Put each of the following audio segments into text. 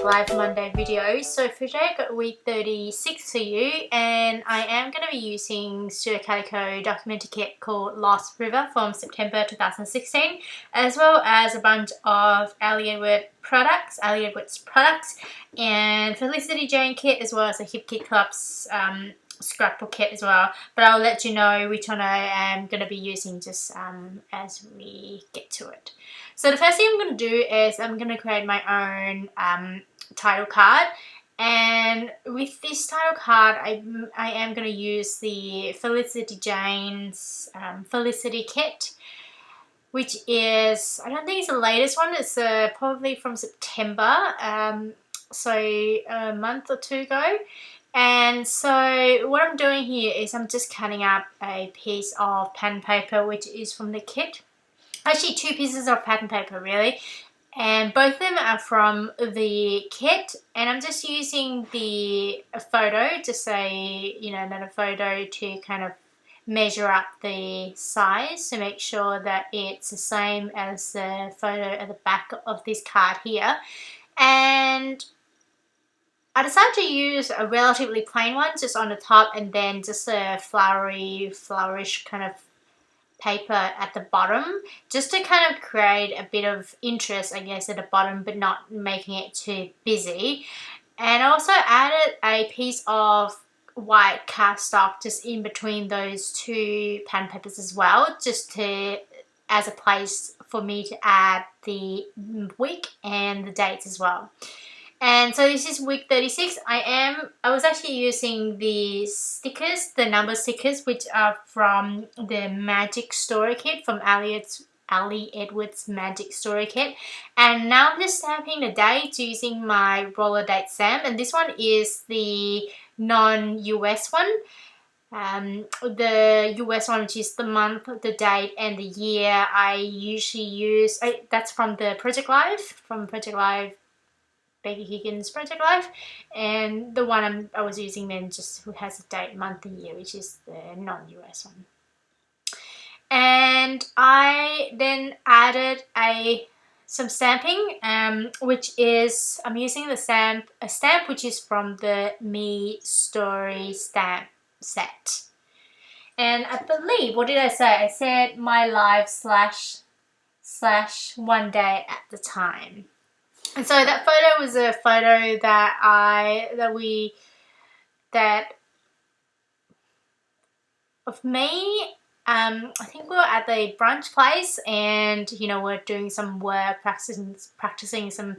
Facebook Live Monday video. So for today I've got week 36 for you, and I am going to be using Studio Calico documentary kit called Lost River from September 2016, as well as a bunch of Ali Edwards products, and Felicity Jane kit, as well as a Hip Kit Club's scrapbook kit as well. But I'll let you know which one I am going to be using just as we get to it. So the first thing I'm going to do is I'm going to create my own title card, and with this title card I am going to use the Felicity Jane's Felicity kit, which is, I don't think it's the latest one, it's probably from September, so a month or two ago. And so what I'm doing here is I'm just cutting up a piece of pattern paper which is from the kit. Actually, two pieces of pattern paper really, and both of them are from the kit, and I'm just using the photo, just another photo, to kind of measure up the size to make sure that it's the same as the photo at the back of this card here. And I decided to use a relatively plain one just on the top, and then just a flowerish kind of paper at the bottom, just to kind of create a bit of interest, I guess, at the bottom, but not making it too busy. And I also added a piece of white cardstock just in between those two pattern papers as well, just as a place for me to add the week and the dates as well. And so this is week 36. I was actually using the stickers, the number stickers, which are from the Magic Story Kit, from Ali Edwards Magic Story Kit. And now I'm just stamping the dates using my roller date stamp, and this one is the non-US one. The US one, which is the month, the date, and the year, I usually use, that's from the Project Live, Becky Higgins Project Life, and the one I was using then just who has a date, month, and year, which is the non-US one. And I then added some stamping, which is, I'm using a stamp which is from the Me Story stamp set. And I believe, what did I say? I said my live / one day at the time. And so that photo was a photo of me. I think we were at the brunch place, and we're doing some work, practicing some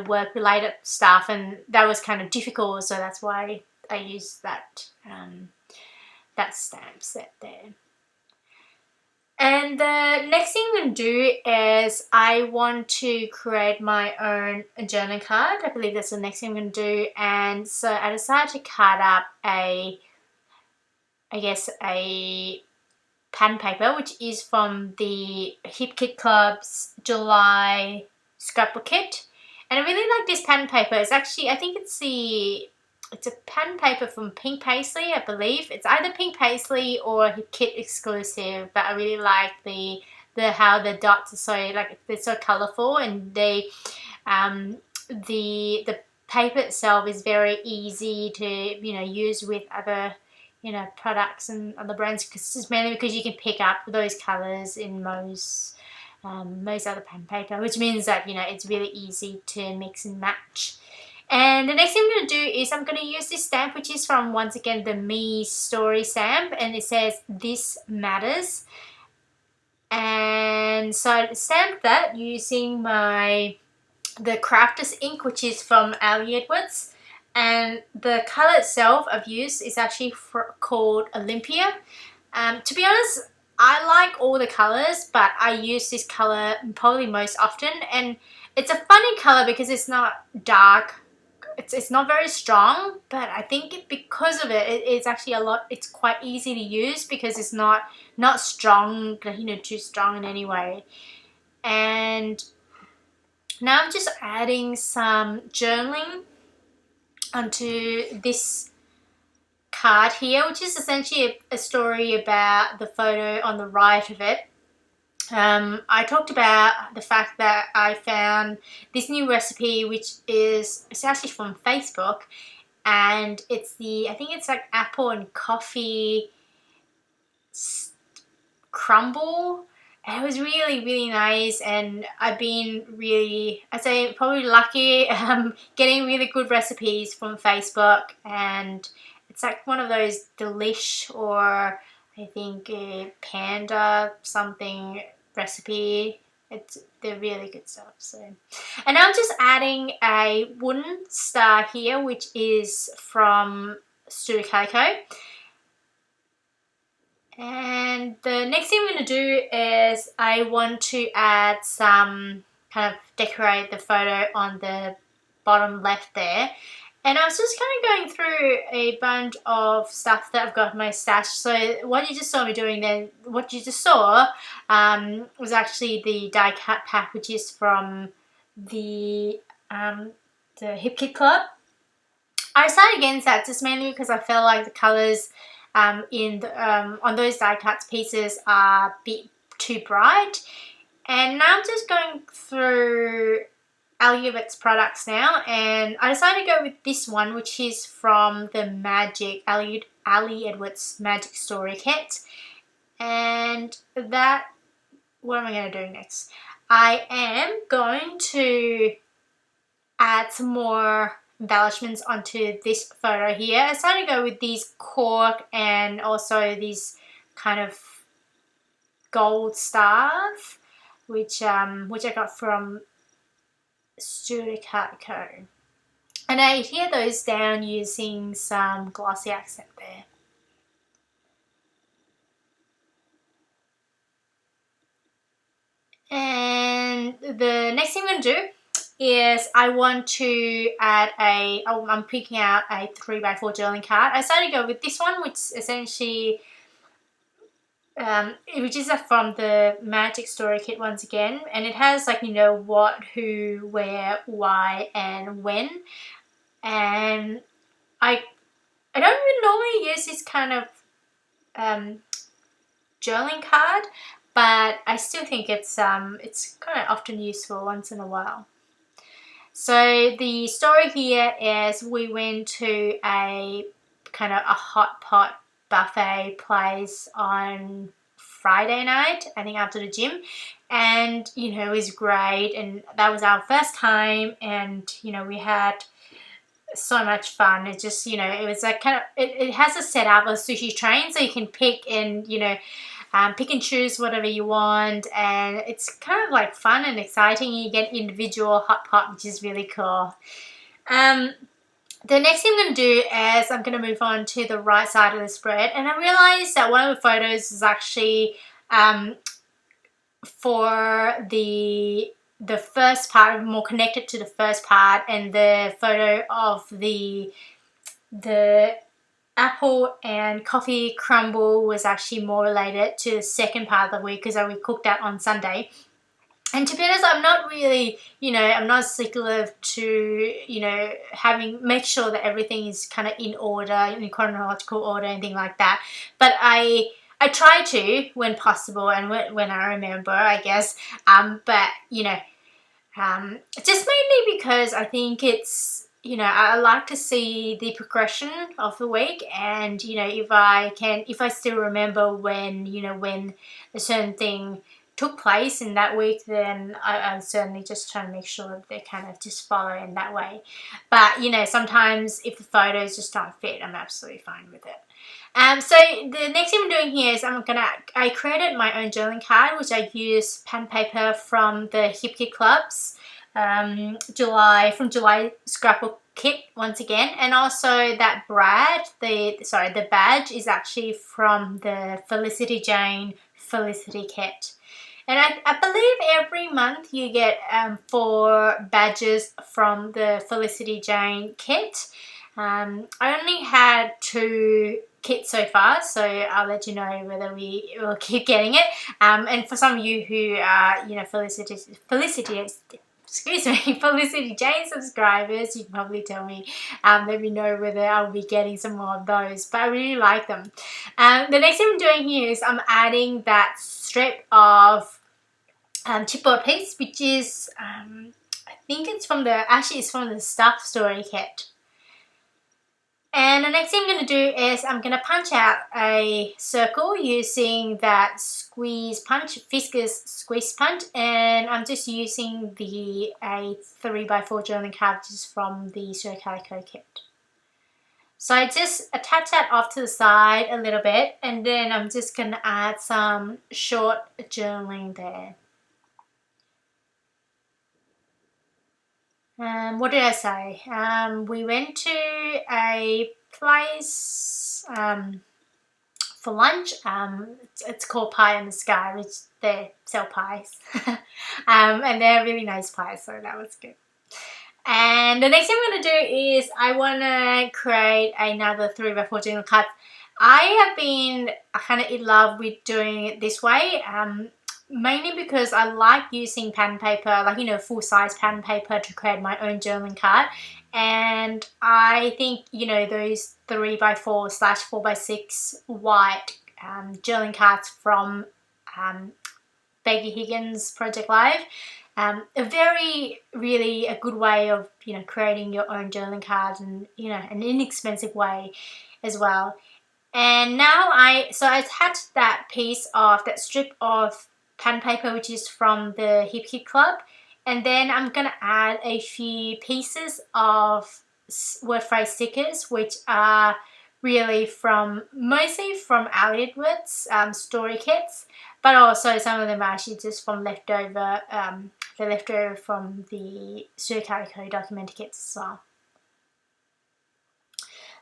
work related stuff, and that was kind of difficult, so that's why I used that stamp set there. And the next thing I'm going to do is I want to create my own journal card. I believe that's the next thing I'm going to do. And so I decided to cut up a pattern paper, which is from the Hip Kit Club's July scrapbook kit. And I really like this pattern paper. It's actually, I think it's a pattern paper from Pink Paisley, I believe. It's either Pink Paisley or Hip Kit exclusive, but I really like how the dots are they're so colourful, and the paper itself is very easy to use with other products and other brands, mainly because you can pick up those colours in most other pattern paper, which means that it's really easy to mix and match. And the next thing I'm going to do is I'm going to use this stamp, which is from, once again, the Me Story stamp, and it says "This Matters." And so I stamped that using the Crafters ink, which is from Ali Edwards, and the colour itself I've used is actually called Olympia. To be honest, I like all the colours, but I use this colour probably most often, and it's a funny colour because it's not dark. It's not very strong, but I think because of it's actually it's quite easy to use because it's not strong, too strong in any way. And now I'm just adding some journaling onto this card here, which is essentially a story about the photo on the right of it. I talked about the fact that I found this new recipe, which it's actually from Facebook, and I think it's like apple and coffee crumble. And it was really, really nice, and I've been really, I'd say probably lucky, getting really good recipes from Facebook, and it's like one of those delish, or I think a panda something recipe. They're really good stuff. So, and I'm just adding a wooden star here, which is from Calico. And the next thing I'm going to do is I want to add some, kind of decorate the photo on the bottom left there. And I was just kind of going through a bunch of stuff that I've got in my stash. So what you just saw me doing then, what you just saw was actually the die cut pack, which is from the Hip Kit Club. I decided against that just mainly because I felt like the colours on those die cuts pieces are a bit too bright. And now I'm just going through Ali Edwards products now, and I decided to go with this one, which is from the Ali Edwards Magic Story Kit. And what am I going to do next? I am going to add some more embellishments onto this photo here. I decided to go with these cork and also these kind of gold stars, which I got from Calico. And I adhere those down using some glossy accent there. And the next thing I'm going to do is I want to add I'm picking out a 3x4 journaling card. I decided to go with this one, which essentially, which is from the Magic Story Kit once again, and it has like, you know, what, who, where, why, and when. And I don't even normally use this kind of journaling card, but I still think it's kind of often useful once in a while. So the story here is we went to a kind of a hot pot buffet place on Friday night, I think after the gym, and you know, it was great, and that was our first time, and you know, we had so much fun. It just, you know, it was like kind of, it has a setup of sushi train, so you can pick and, you know, pick and choose whatever you want, and it's kind of like fun and exciting. You get individual hot pot, which is really cool. The next thing I'm going to do is I'm going to move on to the right side of the spread, and I realized that one of the photos is actually for the first part, more connected to the first part, and the photo of the apple and coffee crumble was actually more related to the second part of the week, because we cooked that on Sunday. And to be honest, I'm not really, you know, I'm not stickler to, you know, make sure that everything is kind of in order, in chronological order, anything like that. But I try to when possible and when I remember, I guess. But, you know, just mainly because I think it's, you know, I like to see the progression of the week, and, you know, if I still remember when, you know, when a certain thing took place in that week, then I'm certainly just trying to make sure that they kind of just follow in that way. But, you know, sometimes if the photos just don't fit, I'm absolutely fine with it. So the next thing I'm doing here is I created my own journaling card, which I use pen paper from the Hip Kit Club's July Scrapbook Kit once again, and also that the badge is actually from the Felicity Jane Felicity Kit. And I believe every month you get 4 badges from the Felicity Jane kit. I only had 2 kits so far, so I'll let you know whether we will keep getting it. And for some of you who are, you know, Felicity Jane subscribers, you can probably tell me, let me know whether I'll be getting some more of those, but I really like them. The next thing I'm doing here is I'm adding that strip of chipboard piece, which is I think it's from the Stuff Story kit. And the next thing I'm going to do is I'm going to punch out a circle using that squeeze punch, Fiskars squeeze punch, and I'm just using a 3x4 journaling card, which is from the Calico kit. So I just attach that off to the side a little bit, and then I'm just going to add some short journaling there. What did I say? We went to a place for lunch. It's called Pie in the Sky, which they sell pies. And they're really nice pies, so that was good. And the next thing I'm going to do is I want to create another 3x4 journal card. I have been kind of in love with doing it this way. Mainly because I like using pattern paper, like, you know, full-size pattern paper to create my own journaling card. And I think, you know, those 3x4/4x6 white journaling cards from Becky Higgins Project Live, really a good way of, you know, creating your own journaling cards, and, you know, an inexpensive way as well. And now I attached that strip of pattern paper, which is from the Hip Kit Club, and then I'm going to add a few pieces of word phrase stickers, which are really mostly from Ali Edwards story kits, but also some of them are actually just from leftover from the Sue Calico documentary kits as well.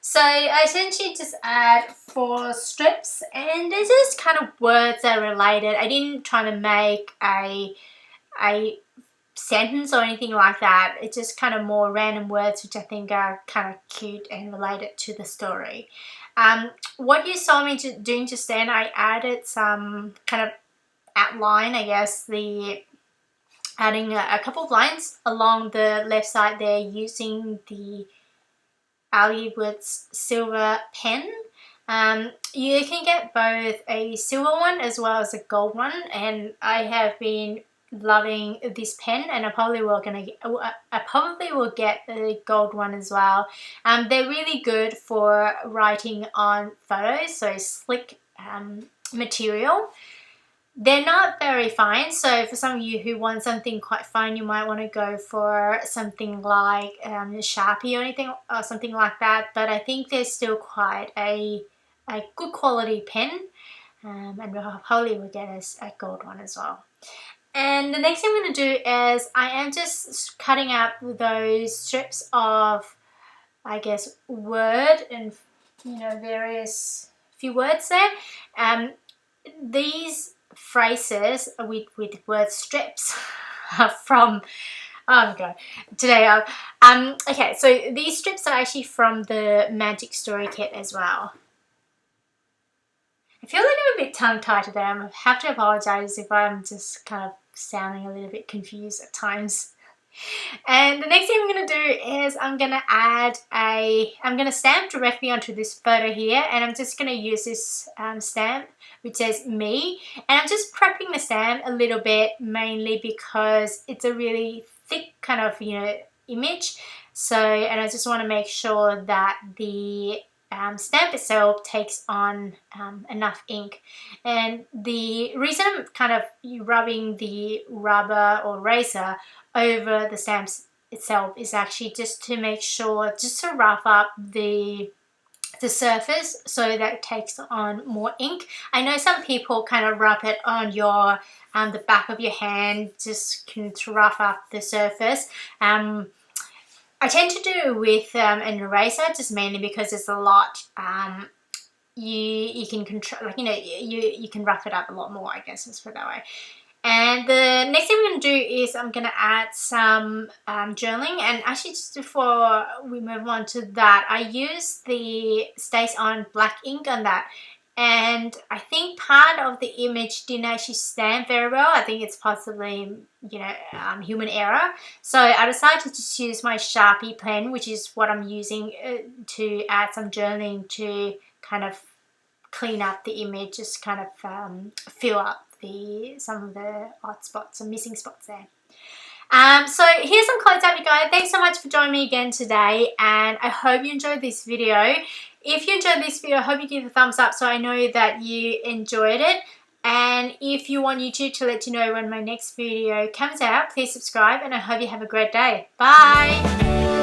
So I essentially just add 4 strips, and they're just kind of words that are related. I didn't try to make a sentence or anything like that. It's just kind of more random words which I think are kind of cute and related to the story. What you saw me doing just then, I added some kind of outline, I guess, adding a couple of lines along the left side there using the Ali Edwards silver pen. You can get both a silver one as well as a gold one, and I have been loving this pen, and I probably will get a gold one as well. They're really good for writing on photos, so slick material. They're not very fine, so for some of you who want something quite fine, you might want to go for something like Sharpie or anything, or something like that. But I think they're still quite a good quality pen, and probably will get us a gold one as well. And the next thing I'm going to do is I am just cutting out those strips of, I guess, word and, you know, various few words there. These phrases with word strips from, oh god, today okay, so these strips are actually from the Magic Story kit as well. I feel like I'm a bit tongue-tied today. I have to apologize if I'm just kind of sounding a little bit confused at times. And the next thing I'm going to do is I'm going to stamp directly onto this photo here, and I'm just going to use this stamp which says me, and I'm just prepping the stamp a little bit, mainly because it's a really thick kind of, you know, image. So, and I just want to make sure that the stamp itself takes on enough ink. And the reason I'm kind of rubbing the rubber or eraser over the stamps itself is actually just to make sure, just to rough up the surface so that it takes on more ink. I know some people kind of rub it on your the back of your hand, just to rough up the surface. I tend to do it with an eraser, just mainly because it's a lot. You can control, like, you know, you can rough it up a lot more, I guess, let's put it that way. And the next thing I'm going to do is I'm going to add some journaling. And actually, just before we move on to that, I use the Stays On black ink on that. And I think part of the image didn't actually stamp very well. I think it's possibly, you know, human error. So I decided to just use my Sharpie pen, which is what I'm using to add some journaling to kind of clean up the image, just kind of fill up some of the odd spots or missing spots there. So here's some clothes out, you guys. Thanks so much for joining me again today, and I hope you enjoyed this video. If you enjoyed this video, I hope you give it a thumbs up so I know that you enjoyed it. And if you want YouTube to let you know when my next video comes out, please subscribe, and I hope you have a great day. Bye!